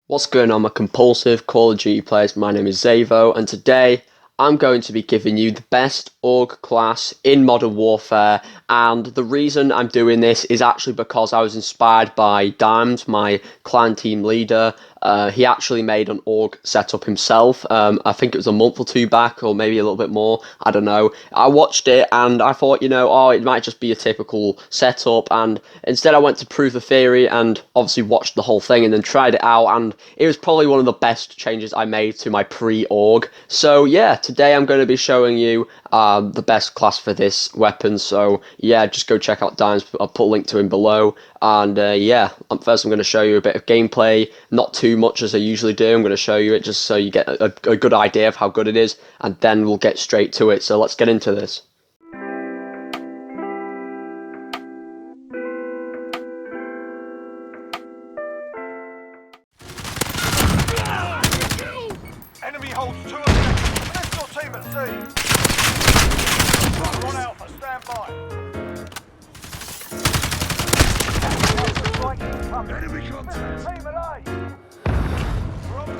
What's going on, my compulsive Call of Duty players? My name is Xavvo, and today I'm going to be giving you the best AUG class in Modern Warfare. And the reason I'm doing this is actually because I was inspired by 𝙻𝚒𝚗𝚔, my clan team leader. He actually made an AUG setup himself. I think it was a month or two back, or maybe a little bit more. I don't know. I watched it and I thought, it might just be a typical setup. And instead, I went to prove the theory and obviously watched the whole thing and then tried it out. And it was probably one of the best changes I made to my pre-AUG. So yeah, today I'm going to be showing you the best class for this weapon. So yeah, just go check out 𝙻𝚒𝚗𝚔. I'll put a link to him below. And yeah, first I'm going to show you a bit of gameplay, not too much as I usually do. I'm going to show you it just so you get a good idea of how good it is, and then we'll get straight to it. So let's get into this. Enemy holds two objectives. Lift your team at sea. We're on Alpha, stand by. Enemy contact. Team at A. We're on it.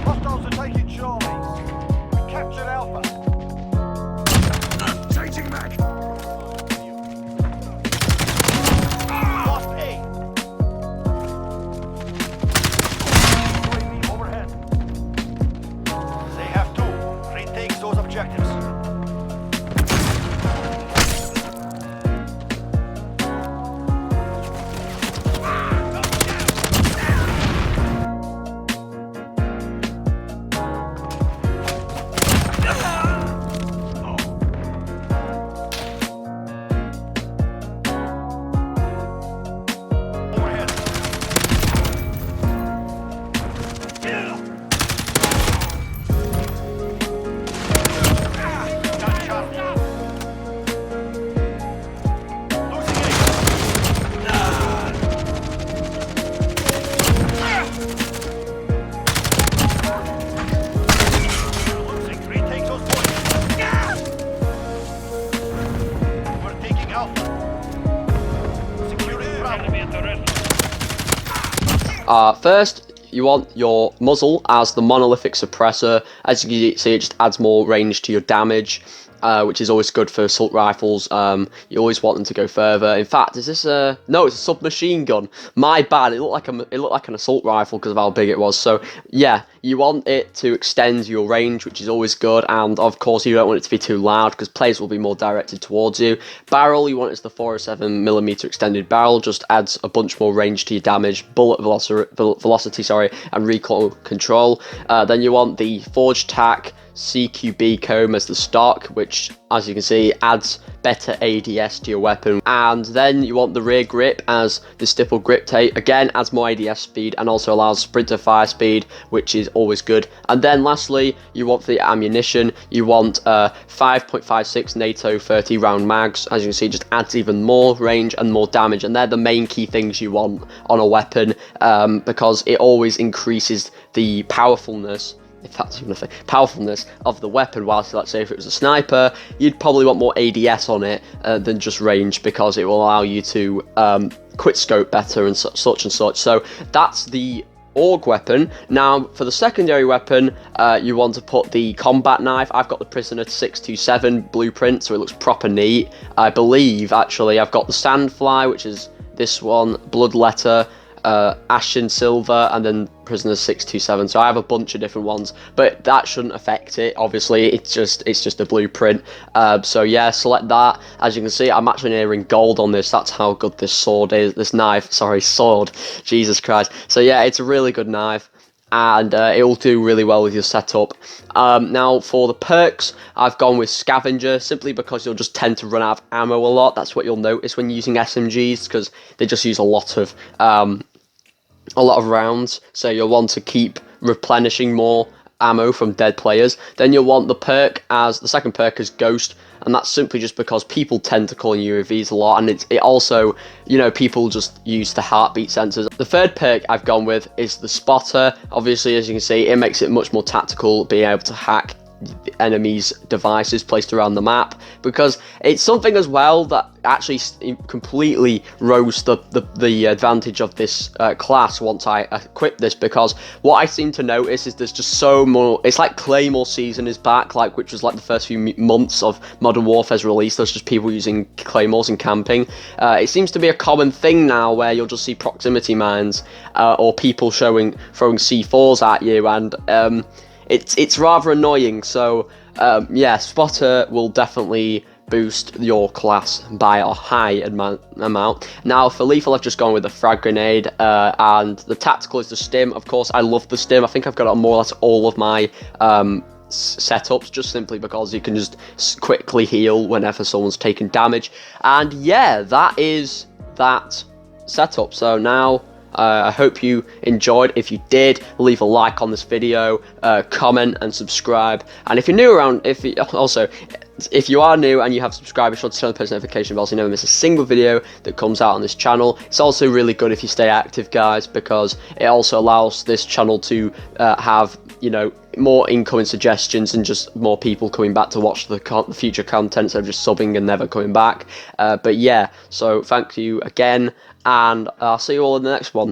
Hostiles are taking Charlie. We captured Alpha. Changing back. Lost A. UAV overhead. They have to retake those objectives. First, you want your muzzle as the monolithic suppressor. As you can see, it just adds more range to your damage, which is always good for assault rifles. You always want them to go further. In fact, is this a... No, it's a submachine gun. My bad. It looked like an assault rifle because of how big it was. So yeah, you want it to extend your range, which is always good. And of course, you don't want it to be too loud because players will be more directed towards you. Barrel, you want it as the 407mm extended barrel. Just adds a bunch more range to your damage, bullet velocity, and recoil control. Then you want the forged tack CQB comb as the stock, which, as you can see, adds better ADS to your weapon. And then you want the rear grip as the stipple grip tape. Again, adds more ADS speed and also allows sprinter fire speed, which is always good. And then lastly, you want the ammunition. You want 5.56 NATO 30 round mags. As you can see, just adds even more range and more damage. And they're the main key things you want on a weapon, because it always increases the powerfulness, if that's even a thing, powerfulness of the weapon. Whilst, let's say, if it was a sniper, you'd probably want more ADS on it than just range, because it will allow you to quick scope better and such and such. So that's the AUG weapon. Now, for the secondary weapon, you want to put the combat knife. I've got the Prisoner 627 blueprint, so it looks proper neat. I believe, actually, I've got the Sandfly, which is this one, Bloodletter, Ashen Silver, and then Prisoner 627. So I have a bunch of different ones, but that shouldn't affect it. Obviously, it's just a blueprint. So yeah, select that. As you can see, I'm actually nearing gold on this. That's how good this sword is. This knife, sorry, sword. Jesus Christ. So yeah, it's a really good knife, and it will do really well with your setup. Now for the perks, I've gone with Scavenger, simply because you'll just tend to run out of ammo a lot. That's what you'll notice when using SMGs, because they just use a lot of rounds, so you'll want to keep replenishing more ammo from dead players. Then you'll want the second perk as Ghost, and that's simply just because people tend to call UAVs a lot, and it also, you know, people just use the heartbeat sensors. The third perk I've gone with is the Spotter. Obviously, as you can see, it makes it much more tactical, being able to hack enemies' devices placed around the map, because it's something as well that actually completely rose the advantage of this class once I equipped this, because what I seem to notice is there's just so more. It's like Claymore season is back, like, which was like the first few months of Modern Warfare's release. There's just people using Claymores and camping. It seems to be a common thing now where you'll just see proximity mines or people throwing C4s at you, and it's rather annoying. So yeah, Spotter will definitely boost your class by a high amount. Now for lethal, I've just gone with the frag grenade, and the tactical is the stim. Of course, I love the stim. I think I've got it on more or less all of my setups, just simply because you can just quickly heal whenever someone's taking damage. And yeah, that is that setup. So now I hope you enjoyed. If you did, leave a like on this video, comment and subscribe. And if you're new around, if you are new and you have subscribed, be sure to turn on the post notification bell so you never miss a single video that comes out on this channel. It's also really good if you stay active, guys, because it also allows this channel to have, you know, more incoming suggestions and just more people coming back to watch the future content instead of just subbing and never coming back. But yeah, so thank you again, and I'll see you all in the next one.